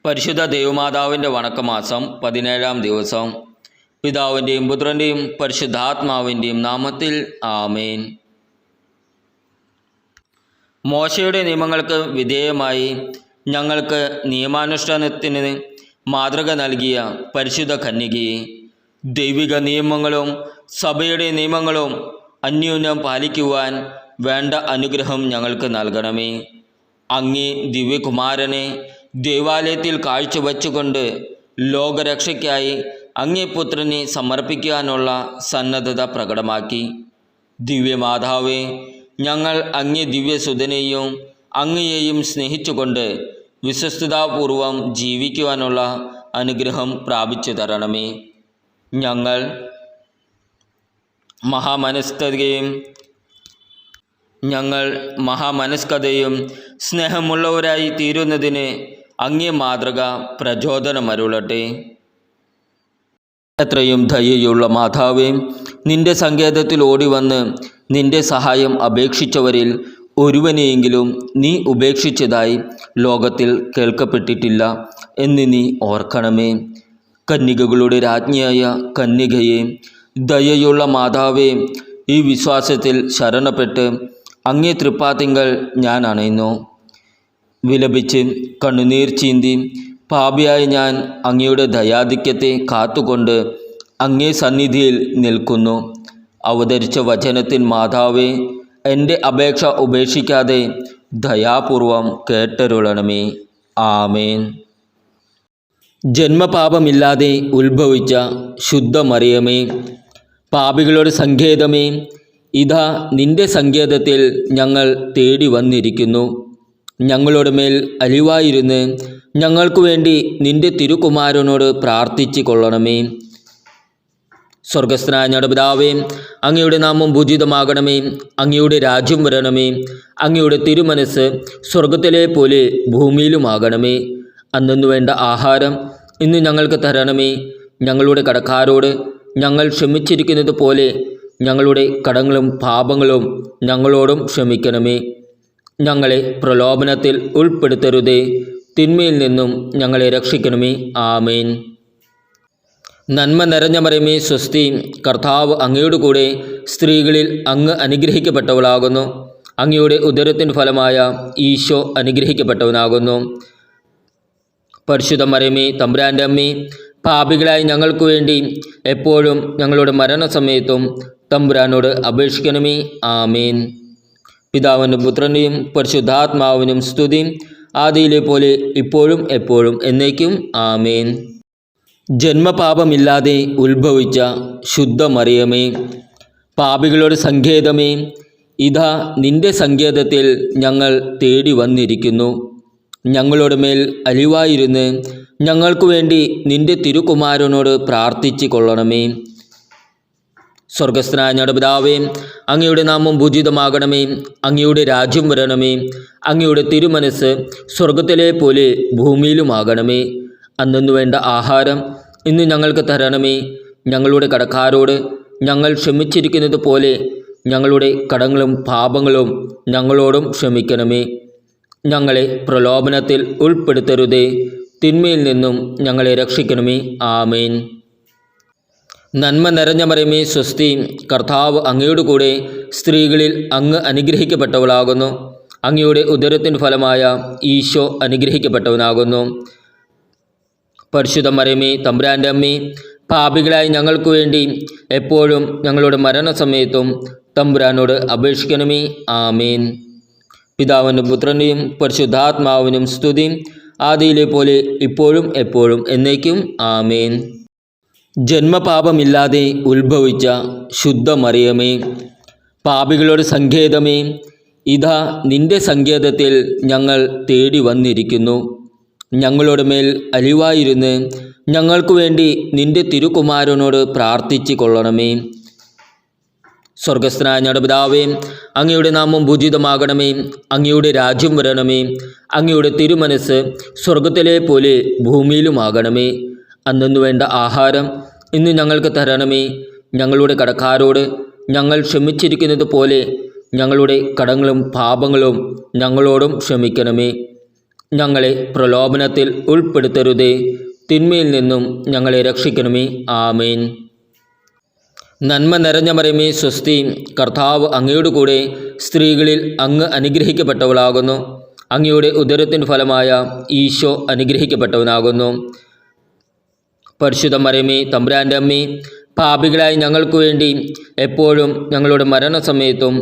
പരിശുദ്ധ ദൈവമാതാവിൻ്റെ വണക്കമാസം 17-ാം ദിവസം. പിതാവിൻ്റെയും പുത്രൻ്റെയും പരിശുദ്ധാത്മാവിൻ്റെയും നാമത്തിൽ ആമേൻ. മോശയുടെ നിയമങ്ങൾക്ക് വിധേയമായി ഞങ്ങൾക്ക് നിയമാനുഷ്ഠാനത്തിന് മാതൃക നൽകിയ പരിശുദ്ധ കന്യകയെ, ദൈവിക നിയമങ്ങളും സഭയുടെ നിയമങ്ങളും അന്യോന്യം പാലിക്കുവാൻ വേണ്ട അനുഗ്രഹം ഞങ്ങൾക്ക് നൽകണമേ. അങ്ങേ ദിവ്യകുമാരനെ ദേവാലയത്തിൽ കാഴ്ചവെച്ചുകൊണ്ട് ലോകരക്ഷയ്ക്കായി അങ്ങേ പുത്രനെ സമർപ്പിക്കാനുള്ള സന്നദ്ധത പ്രകടമാക്കി. ദിവ്യമാതാവേ, ഞങ്ങൾ അങ്ങേ ദിവ്യസുതനെയും അങ്ങയെയും സ്നേഹിച്ചുകൊണ്ട് വിശ്വസ്തതാപൂർവം ജീവിക്കുവാനുള്ള അനുഗ്രഹം പ്രാപിച്ചു തരണമേ. ഞങ്ങൾ മഹാമനസ്കതയും സ്നേഹമുള്ളവരായി തീരുന്നതിന് അങ്ങേ മാതൃക പ്രചോദനമരുളട്ടെ. എത്രയും ദയയുള്ള മാതാവേ, നിന്റെ സങ്കേതത്തിൽ ഓടിവന്ന് നിന്റെ സഹായം അപേക്ഷിച്ചവരിൽ ഒരുവനെയെങ്കിലും നീ ഉപേക്ഷിച്ചതായി ലോകത്തിൽ കേൾക്കപ്പെട്ടിട്ടില്ല എന്ന് നീ ഓർക്കണമേ. കന്യകകളുടെ രാജ്ഞിയായ കന്യകയെ, ദയയുള്ള മാതാവേ, ഈ വിശ്വാസത്തിൽ ശരണപ്പെട്ട് അങ്ങേ തൃപ്പാത്തിങ്കൽ ഞാൻ അണയുന്നു. വിലപിച്ച് കണ്ണുനീർ ചീന്തി പാപിയായ ഞാൻ അങ്ങയുടെ ദയാധിക്യത്തെ കാത്തുകൊണ്ട് അങ്ങേ സന്നിധിയിൽ നിൽക്കുന്നു. അവതരിച്ച വചനത്തിൻ മാതാവേ, എൻ്റെ അപേക്ഷ ഉപേക്ഷിക്കാതെ ദയാപൂർവം കേട്ടരുളണമേ. ആമേൻ. ജന്മപാപമില്ലാതെ ഉത്ഭവിച്ച ശുദ്ധ മറിയമേ, പാപികളുടെ സങ്കേതമേ, ഇതാ നിന്റെ സങ്കേതത്തിൽ ഞങ്ങൾ തേടി വന്നിരിക്കുന്നു. ഞങ്ങളുടെ മേൽ അലിവായിരുന്ന് ഞങ്ങൾക്ക് വേണ്ടി നിന്റെ തിരുകുമാരനോട് പ്രാർത്ഥിച്ചു കൊള്ളണമേ. സ്വർഗസ്ഥനായ ഞങ്ങളുടെ പിതാവേ, അങ്ങയുടെ നാമം പൂജിതമാകണമേ. അങ്ങയുടെ രാജ്യം വരണമേ. അങ്ങയുടെ തിരുമനസ് സ്വർഗത്തിലെ പോലെ ഭൂമിയിലുമാകണമേ. അന്നു വേണ്ട ആഹാരം ഇന്ന് ഞങ്ങൾക്ക് തരണമേ. ഞങ്ങളുടെ കടക്കാരോട് ഞങ്ങൾ ക്ഷമിച്ചിരിക്കുന്നത് പോലെ ഞങ്ങളുടെ കടങ്ങളും പാപങ്ങളും ഞങ്ങളോടും ക്ഷമിക്കണമേ. ഞങ്ങളെ പ്രലോഭനത്തിൽ ഉൾപ്പെടുത്തരുതേ, തിന്മയിൽ നിന്നും ഞങ്ങളെ രക്ഷിക്കണമേ. ആമേൻ. നന്മ നിറഞ്ഞ മറിയമേ, സ്വസ്തി, കർത്താവ് അങ്ങയുടെ കൂടെ സ്ത്രീകളിൽ അങ്ങ് അനുഗ്രഹിക്കപ്പെട്ടവളാകുന്നു. അങ്ങയുടെ ഉദരത്തിൻ്റെ ഫലമായ ഈശോ അനുഗ്രഹിക്കപ്പെട്ടവനാകുന്നു. പരിശുദ്ധ മറിയമേ, തമ്പുരാൻ്റെ അമ്മേ, പാപികളായി ഞങ്ങൾക്ക് വേണ്ടി എപ്പോഴും ഞങ്ങളുടെ മരണസമയത്തും തമ്പുരാനോട് അപേക്ഷിക്കണമേ. ആമേൻ. പിതാവിനും പുത്രനെയും പരിശുദ്ധാത്മാവിനും സ്തുതി, ആദിയിലെ പോലെ ഇപ്പോഴും എപ്പോഴും എന്നേക്കും. ആമേൻ. ജന്മപാപമില്ലാതെ ഉത്ഭവിച്ച ശുദ്ധ മറിയമേ, പാപികളുടെ സങ്കേതമേ, ഇതാ നിന്റെ സങ്കേതത്തിൽ ഞങ്ങൾ തേടി വന്നിരിക്കുന്നു. ഞങ്ങളുടെ മേൽ അലിവായിരുന്ന് ഞങ്ങൾക്ക് വേണ്ടി നിന്റെ തിരുകുമാരനോട് പ്രാർത്ഥിച്ചു കൊള്ളണമേ. സ്വർഗസ്ഥനായ ഞങ്ങളുടെ പിതാവേ, അങ്ങയുടെ നാമം പൂജിതമാകണമേ. അങ്ങയുടെ രാജ്യം വരണമേ. അങ്ങയുടെ തിരുമനസ് സ്വർഗത്തിലെ പോലെ ഭൂമിയിലുമാകണമേ. അന്നു വേണ്ട ആഹാരം ഇന്ന് ഞങ്ങൾക്ക് തരണമേ. ഞങ്ങളുടെ കടക്കാരോട് ഞങ്ങൾ ക്ഷമിച്ചിരിക്കുന്നത് പോലെ ഞങ്ങളുടെ കടങ്ങളും പാപങ്ങളും ഞങ്ങളോടും ക്ഷമിക്കണമേ. ഞങ്ങളെ പ്രലോഭനത്തിൽ ഉൾപ്പെടുത്തരുതേ, തിന്മയിൽ നിന്നും ഞങ്ങളെ രക്ഷിക്കണമേ. ആമേൻ. നന്മ നിറഞ്ഞ മറിയമേ, സ്വസ്തി, കർത്താവ് അങ്ങയുടെ കൂടെ സ്ത്രീകളിൽ അങ്ങ് അനുഗ്രഹിക്കപ്പെട്ടവളാകുന്നു. അങ്ങയുടെ ഉദരത്തിൻ്റെ ഫലമായ ഈശോ അനുഗ്രഹിക്കപ്പെട്ടവനാകുന്നു. പരിശുദ്ധ മറിയമേ, തമ്പുരാൻ്റെ അമ്മേ, പാപികളായി ഞങ്ങൾക്ക് വേണ്ടി എപ്പോഴും ഞങ്ങളുടെ മരണസമയത്തും തമ്പുരാനോട് അപേക്ഷിക്കണമേ. ആമേൻ. പിതാവിനും പുത്രനെയും പരിശുദ്ധാത്മാവിനും സ്തുതി, ആദിയിലെ പോലെ ഇപ്പോഴും എപ്പോഴും എന്നേക്കും. ആമേൻ. ജന്മപാപമില്ലാതെ ഉത്ഭവിച്ച ശുദ്ധ മറിയമേ, പാപികളുടെ സങ്കേതമേ, ഇതാ നിന്റെ സങ്കേതത്തിൽ ഞങ്ങൾ തേടി വന്നിരിക്കുന്നു. ഞങ്ങളുടെ മേൽ അലിവായിരുന്ന് ഞങ്ങൾക്ക് വേണ്ടി നിന്റെ തിരുകുമാരനോട് പ്രാർത്ഥിച്ചു കൊള്ളണമേ. സ്വർഗസ്ഥനായ ഞങ്ങളുടെ പിതാവേ, അങ്ങയുടെ നാമം പൂജിതമാകണമേ. അങ്ങയുടെ രാജ്യം വരണമേ. അങ്ങയുടെ തിരുമനസ് സ്വർഗത്തിലെ പോലെ ഭൂമിയിലുമാകണമേ. അന്നു വേണ്ട ആഹാരം ഇന്ന് ഞങ്ങൾക്ക് തരണമേ. ഞങ്ങളുടെ കടക്കാരോട് ഞങ്ങൾ ക്ഷമിച്ചിരിക്കുന്നത് പോലെ ഞങ്ങളുടെ കടങ്ങളും പാപങ്ങളും ഞങ്ങളോടും ക്ഷമിക്കണമേ. ഞങ്ങളെ പ്രലോഭനത്തിൽ ഉൾപ്പെടുത്തരുതേ, തിന്മയിൽ നിന്നും ഞങ്ങളെ രക്ഷിക്കണമേ. ആമേൻ. നന്മ നിറഞ്ഞ മറിയമേ സ്വസ്തി, കർത്താവ് അങ്ങയുടെ കൂടെ സ്ത്രീകളിൽ അങ്ങ് അനുഗ്രഹിക്കപ്പെട്ടവളാകുന്നു. അങ്ങയുടെ ഉദരത്തിൻ ഫലമായ ഈശോ അനുഗ്രഹിക്കപ്പെട്ടവനാകുന്നു. പരിശുദ്ധ മറിയമേ തമ്പുരാൻ്റെ അമ്മേ, പാപികളായി ഞങ്ങൾക്ക് വേണ്ടി എപ്പോഴും ഞങ്ങളുടെ മരണസമയത്തും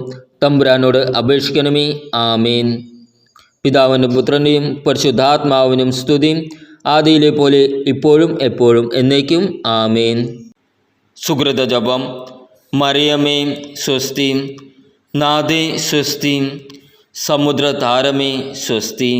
തമ്പുരാനോട് അപേക്ഷിക്കണമേ. ആമേൻ. പിതാവിനും പുത്രനെയും പരിശുദ്ധാത്മാവിനും സ്തുതി, ആദിയിലെ പോലെ ഇപ്പോഴും എപ്പോഴും എന്നേക്കും. ആമേൻ. സുകൃത ജപം. മറിയമേ സ്വസ്തി, നാഥേ സ്വസ്തി, സമുദ്രതാരമേ സ്വസ്തി.